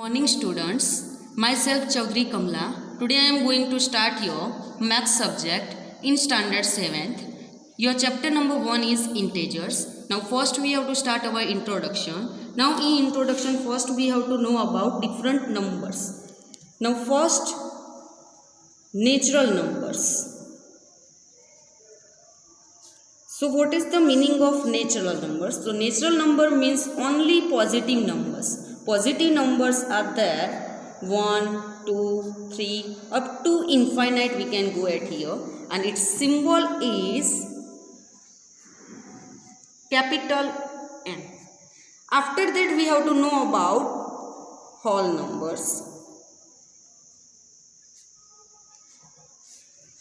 Morning students, myself Chaudhary Kamla. Today I am going to start your math subject in standard 7th. Your chapter number 1 is integers. Now first we have to start our introduction. Now in introduction first we have to know about different numbers. Now first natural numbers. So what is the meaning of natural numbers? So natural number means only positive numbers. Positive numbers are there 1, 2, 3 up to infinite we can go at here, and its symbol is capital N. After that we have to know about whole numbers.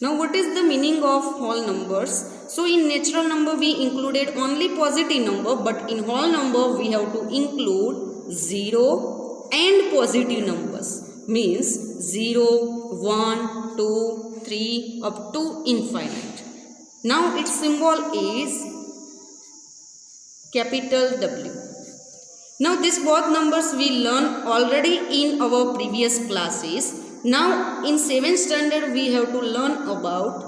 Now what is the meaning of whole numbers? So in natural number we included only positive number, but in whole number we have to include 0 and positive numbers, means 0, 1, 2, 3 up to infinite. Now its symbol is capital W. Now these both numbers we learned already in our previous classes. Now in 7th standard we have to learn about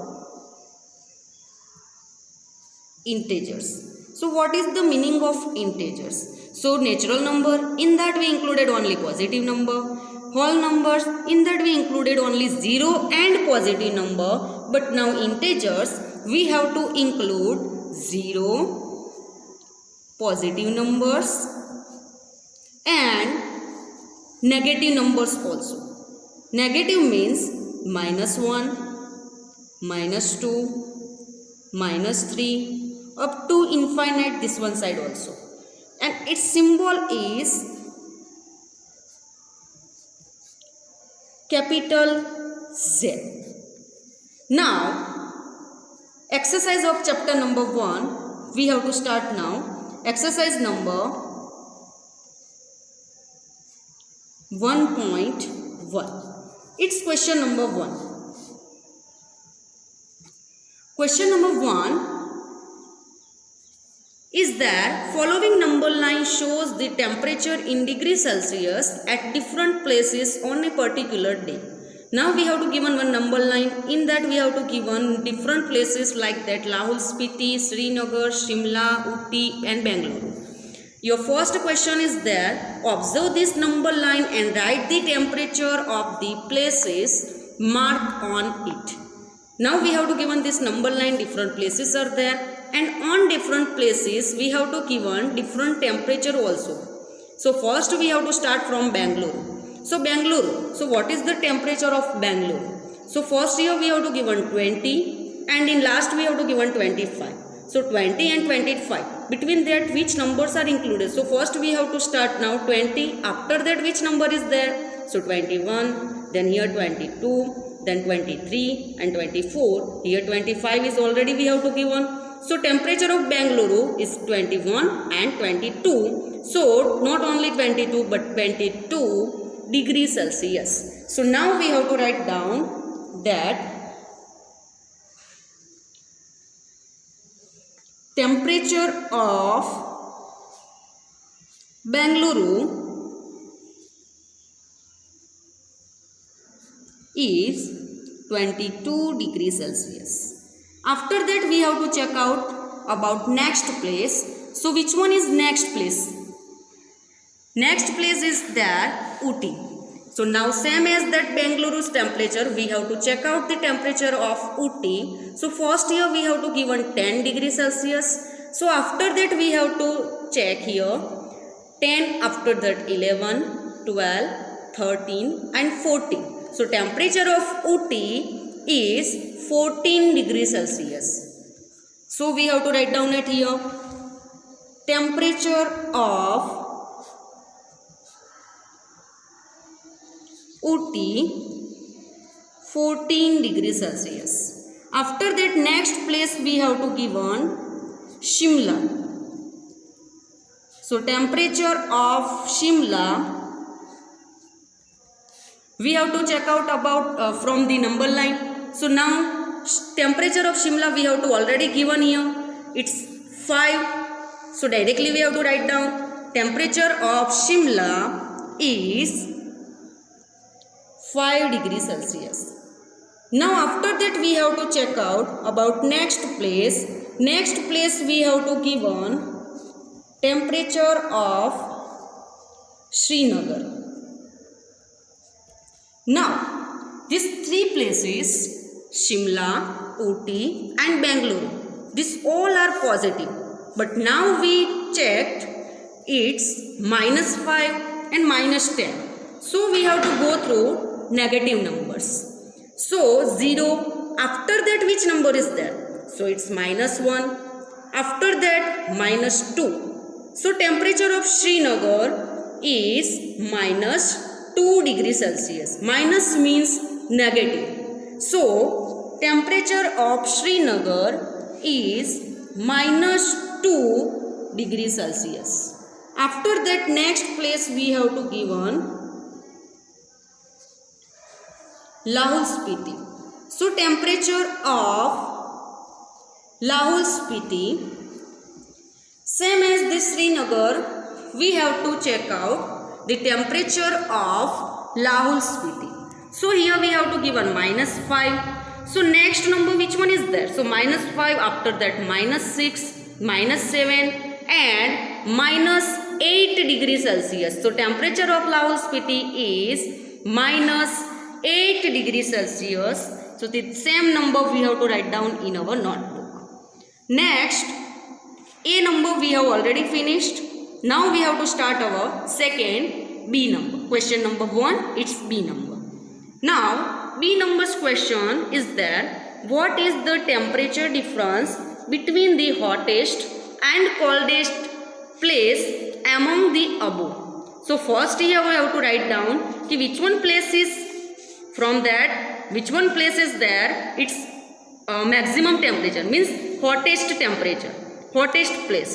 integers. So what is the meaning of integers? So natural number, in that we included only positive number. Whole numbers, in that we included only 0 and positive number. But now integers, we have to include 0, positive numbers and negative numbers also. Negative means -1, -2, -3 up to infinite, this one side also. And its symbol is capital Z. Now exercise of chapter number 1 we have to start now. Exercise number 1.1. It's question number 1. Question number 1 is that following number line shows the temperature in degrees Celsius at different places on a particular day. Now we have to given one number line, in that we have to given different places like that Lahul Spiti, Srinagar, Shimla, Uti and Bangalore. Your first question is there, observe this number line and write the temperature of the places marked on it. Now we have to given this number line, different places are there, and on different places we have to given different temperature also. So first we have to start from Bangalore. So Bangalore, so what is the temperature of Bangalore? So first here we have to given 20 and in last we have to given 25. So 20 and 25, between that which numbers are included? So first we have to start now 20, after that which number is there? So 21, then here 22, then 23 and 24, here 25 is already we have to given. So temperature of Bangalore is 21 and 22. So not only 22 but 22 degrees Celsius. So now we have to write down that temperature of Bangalore is 22 degrees Celsius. After that we have to check out about next place. So which one is next place? Next place is there Uti. So now same as that Bangaluru's temperature, we have to check out the temperature of Uti. So first here we have to given 10 degrees Celsius. So after that we have to check here 10, after that 11, 12, 13 and 14. So temperature of Uti is 14 degrees Celsius. So we have to write down it here. Temperature of Uti 14 degrees Celsius. After that next place we have to given Shimla. So temperature of Shimla we have to check out about from the number line. So now temperature of Shimla we have to already given here, it's 5. So directly we have to write down temperature of Shimla is 5 degrees Celsius. Now after that we have to check out about next place. Next place we have to give on temperature of Srinagar. Now these three places, Shimla, Ooty and Bangalore, these all are positive. But now we checked it's -5 and -10. So we have to go through negative numbers. So 0, after that which number is there? So it's -1, after that -2. So temperature of Srinagar is -2 degrees Celsius. Minus means negative. So temperature of Srinagar is -2 degrees Celsius. After that next place we have to give on Lahul Spiti. So temperature of Lahul Spiti, same as this Srinagar, we have to check out the temperature of Lahul Spiti. So here we have to give on -5. So next number which one is there? So -5, after that -6, -7 and -8 degrees Celsius. So temperature of Lahul Spiti is -8 degrees Celsius. So the same number we have to write down in our notebook. Next, A number we have already finished. Now we have to start our second B number. Question number 1, it's B number. Now B number's question is there, what is the temperature difference between the hottest and coldest place among the above? So first here we have to write down which one place is, from that which one place is there, it's maximum temperature, means hottest temperature, hottest place,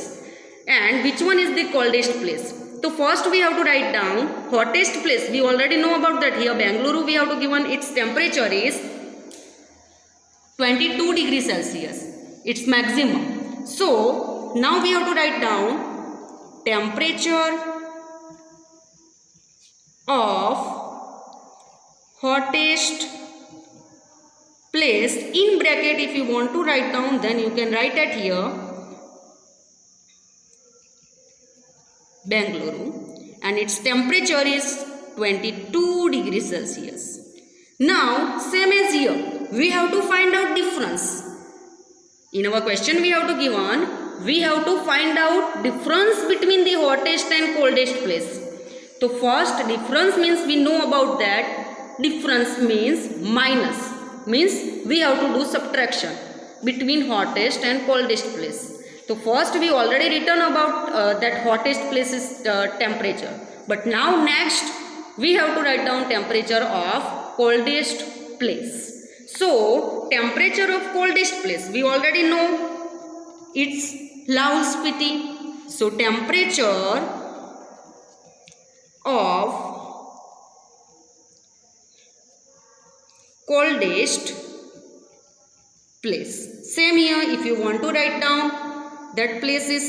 and which one is the coldest place. So first we have to write down hottest place. We already know about that. Here Bangalore we have to given its temperature is 22 degrees Celsius, its maximum. So now we have to write down temperature of hottest place. In bracket if you want to write down, then you can write it here Bangalore, and its temperature is 22 degrees Celsius. Now same as here, we have to find out difference. In our question we have to give on, we have to find out difference between the hottest and coldest place. So first difference means we know about that. Difference means minus, means we have to do subtraction between hottest and coldest place. So first we already written about that hottest place is temperature. But now next we have to write down temperature of coldest place. So temperature of coldest place, we already know it's Lahul Spiti. So temperature of coldest place. Same here, if you want to write down, that place's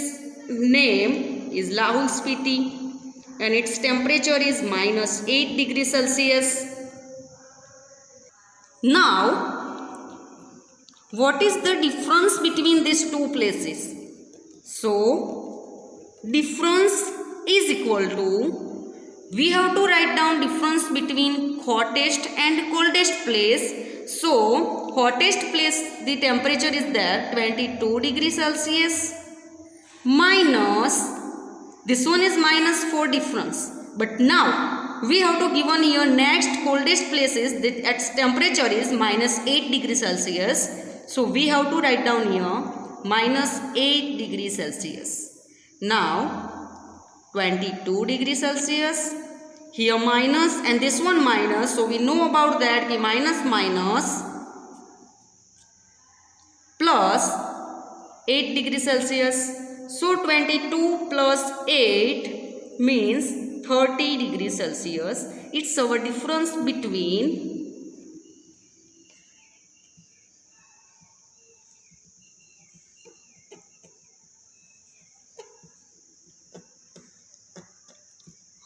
name is Lahul Spiti and its temperature is -8 degrees Celsius. Now, what is the difference between these two places? So, difference is equal to, we have to write down difference between hottest and coldest place. So hottest place, the temperature is there 22 degrees Celsius minus, this one is -4 difference. But now we have to given here next coldest places, that its temperature is -8 degrees Celsius. So we have to write down here -8 degrees Celsius. Now 22 degrees Celsius, here minus and this one minus. So we know about that ki minus minus plus 8 degrees Celsius. So 22 plus 8 means 30 degrees Celsius. It's our difference between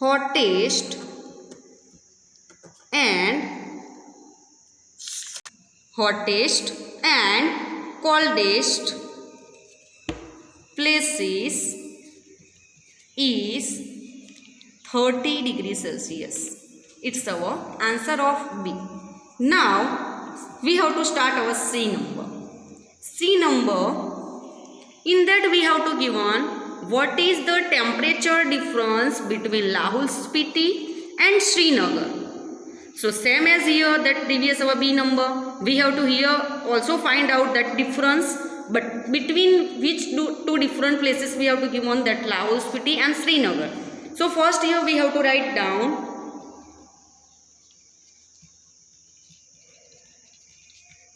hottest and hottest and coldest places is 30 degrees Celsius. It's our answer of B. Now we have to start our C number. C number, in that we have to give on what is the temperature difference between Lahul Spiti and Srinagar. So same as here that previous our B number, we have to here also find out that difference, but between which two different places we have to give on that Lahul Spiti and Srinagar. So first here we have to write down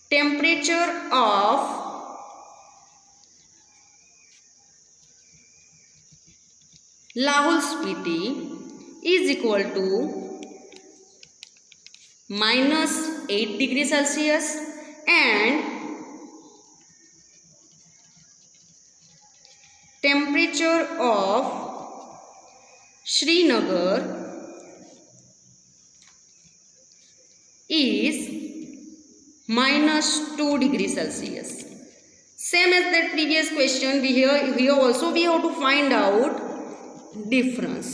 temperature of Lahul Spiti is equal to -8 degrees Celsius and temperature of Srinagar is -2 degrees Celsius. Same as that previous question, here also we have to find out difference.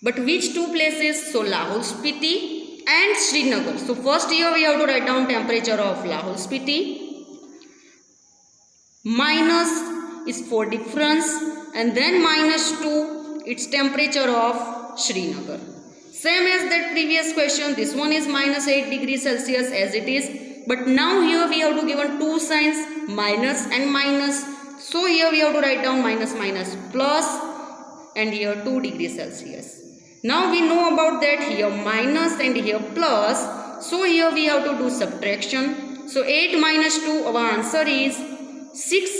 But which two places? So Lahul Spiti and Srinagar. So first here we have to write down temperature of Lahul Spiti. Minus is for difference and then -2 its temperature of Srinagar. Same as that previous question, this one is -8 degrees Celsius as it is. But now here we have to give two signs, minus and minus. So here we have to write down minus minus plus and here 2 degrees Celsius. Now we know about that, here minus and here plus. So here we have to do subtraction. So 8 minus 2, our answer is 6.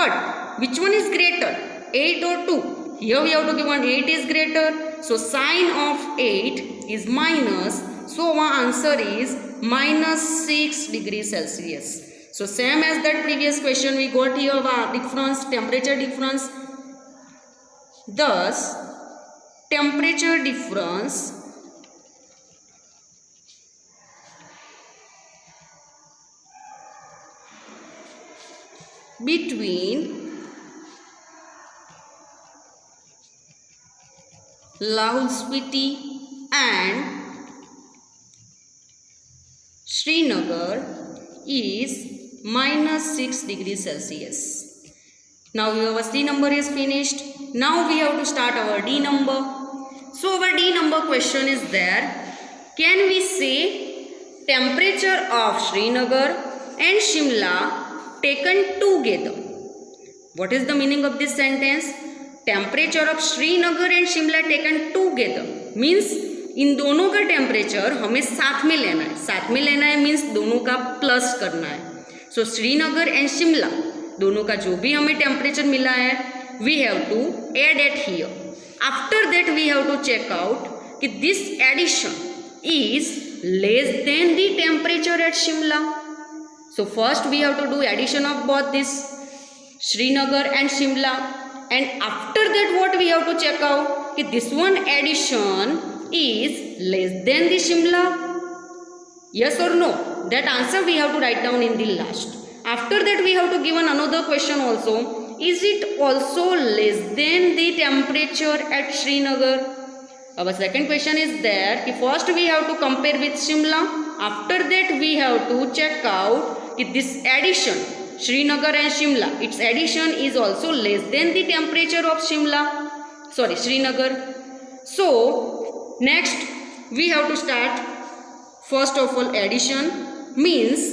But which one is greater, 8 or 2? Here we have to give 8 is greater. So sign of 8 is minus. So our answer is -6 degrees Celsius. So same as that previous question, we got here our difference, temperature difference. Thus temperature difference between Lahul Spiti and Srinagar is -6 degrees Celsius. Now our C number is finished. Now we have to start our D number. So our D number question is there. Can we say temperature of Srinagar and Shimla taken together? What is the meaning of this sentence? Temperature of Srinagar and Shimla taken together means इन दोनों का temperature हमें साथ में लेना है. साथ में लेना है मीन्स दोनों का प्लस करना है. सो श्रीनगर एंड शिमला दोनों का जो भी हमें टेम्परेचर मिला है we have to add at here. After that we have to check out कि this addition is less than the temperature at Shimla. So first we have to do addition of both this Srinagar and Shimla and after that what we have to check out कि this one addition is less than the Shimla. Yes or no? That answer we have to write down in the last. After that we have to give another question also. Is it also less than the temperature at Srinagar? Our second question is there कि first we have to compare with Shimla. After that we have to check out कि this addition Srinagar and Shimla, its addition is also less than the temperature of Srinagar. So next we have to start first of all addition means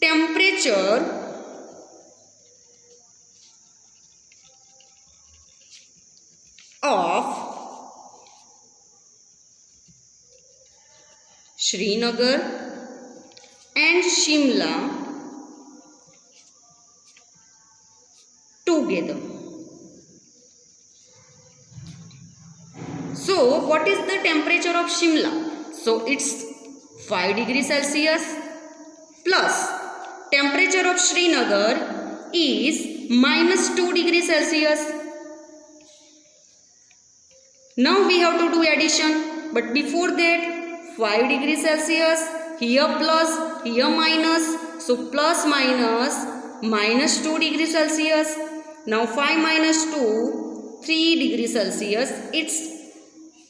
temperature of Srinagar and Shimla together. So what is the temperature of Shimla? So it's 5 degrees Celsius plus temperature of Srinagar is -2 degrees Celsius. Now we have to do addition, but before that 5 degrees Celsius, here plus, here minus, so plus minus 2 degrees Celsius. Now 5 minus 2, 3 degrees Celsius. It's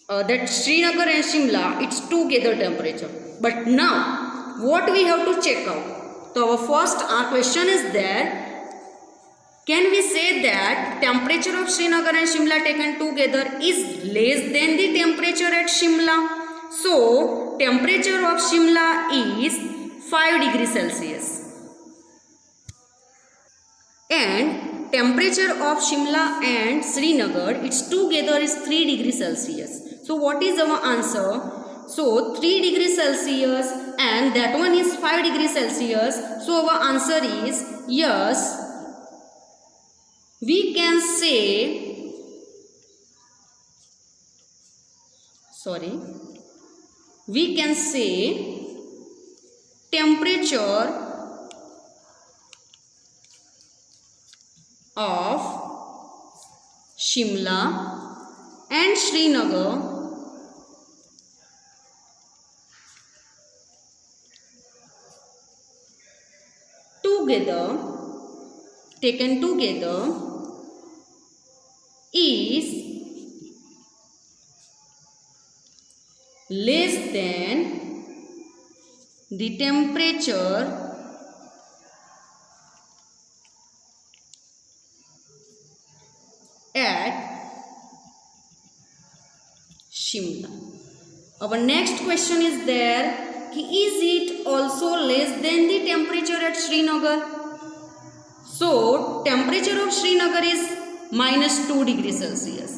that Srinagar and Shimla, it's together temperature. But now what we have to check out? So our question is there. Can we say that temperature of Srinagar and Shimla taken together is less than the temperature at Shimla? So temperature of Shimla is 5 degrees Celsius. And temperature of Shimla and Srinagar, it's together is 3 degrees Celsius. So what is our answer? So 3 degrees Celsius and that one is 5 degrees Celsius. So our answer is yes. We can say, temperature of Shimla and Srinagar taken together is less than the temperature at Shimla. Our next question is there, is it also less than the temperature at Srinagar? So temperature of Srinagar is minus 2 degrees Celsius.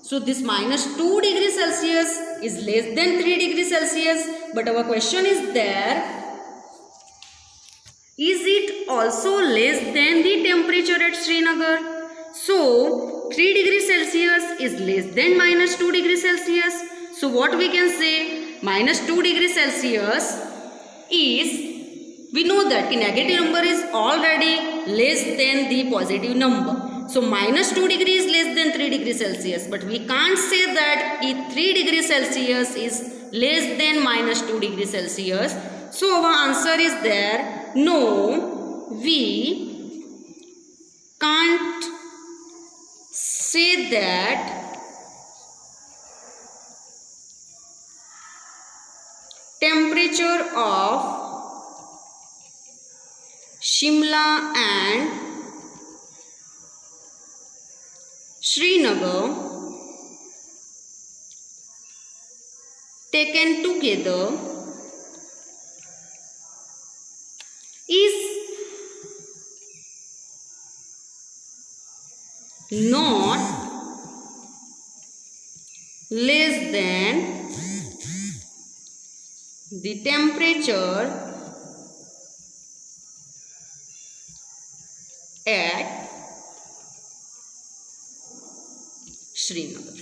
So this minus 2 degrees Celsius is less than 3 degrees Celsius. But our question is there, is it also less than the temperature at Srinagar? So 3 degrees Celsius is less than minus 2 degrees Celsius. So what we can say, minus 2 degrees Celsius is, we know that the negative number is already less than the positive number. So minus 2 degrees is less than 3 degrees Celsius. But we can't say that 3 degrees Celsius is less than minus 2 degrees Celsius. So our answer is there, no, we can't say that temperature of Shimla and Srinagar taken together is not less than the temperature at Srinagar.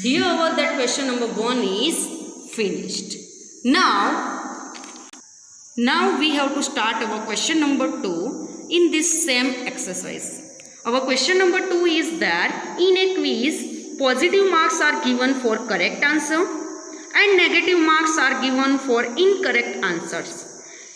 Here our that question number 1 is finished. Now we have to start our question number 2 in this same exercise. Our question number 2 is that in a quiz, positive marks are given for correct answer and negative marks are given for incorrect answers.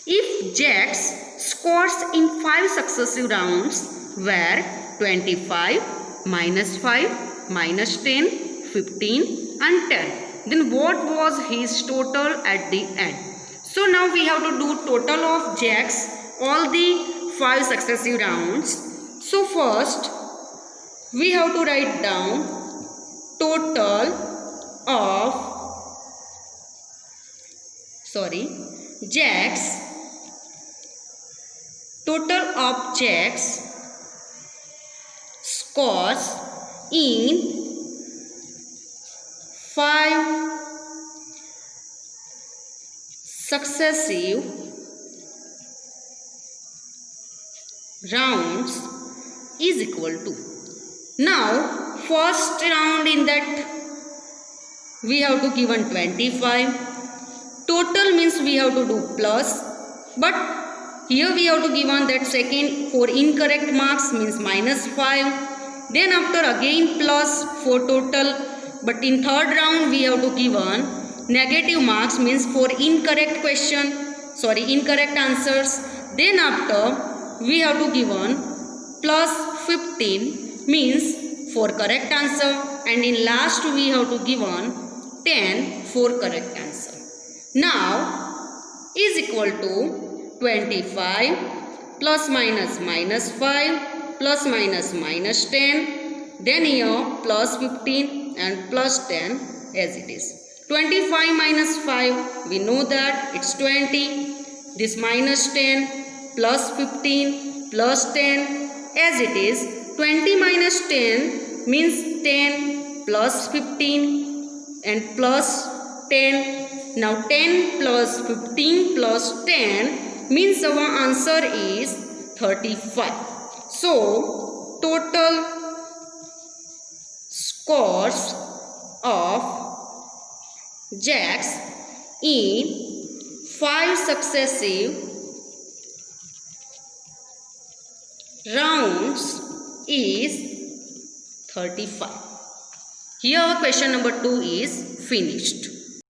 If Jack's scores in 5 successive rounds were 25, minus 5, minus 10, 15 and 10, then what was his total at the end? So now we have to do total of Jack's all the 5 successive rounds. So first we have to write down total of Jack's scores in 5 successive rounds is equal to. Now first round in that we have to given 25. Total means we have to do plus, but here we have to given that second for incorrect marks means minus 5. Then after again plus for total, but in third round we have to give one negative marks, means for incorrect question, incorrect answers. Then after we have to give one plus 15, means for correct answer, and in last we have to give one 10 for correct answer. Now is equal to 25 plus minus minus 5 plus minus minus 10, then here plus 15 and plus 10 as it is. 25 minus 5, we know that it's 20. This minus 10 plus 15 plus 10 as it is. 20 minus 10 means 10 plus 15 and plus 10. Now 10 plus 15 plus 10 means our answer is 35. So total scores of Jacks in 5 successive rounds is 35. Here question number 2 is finished.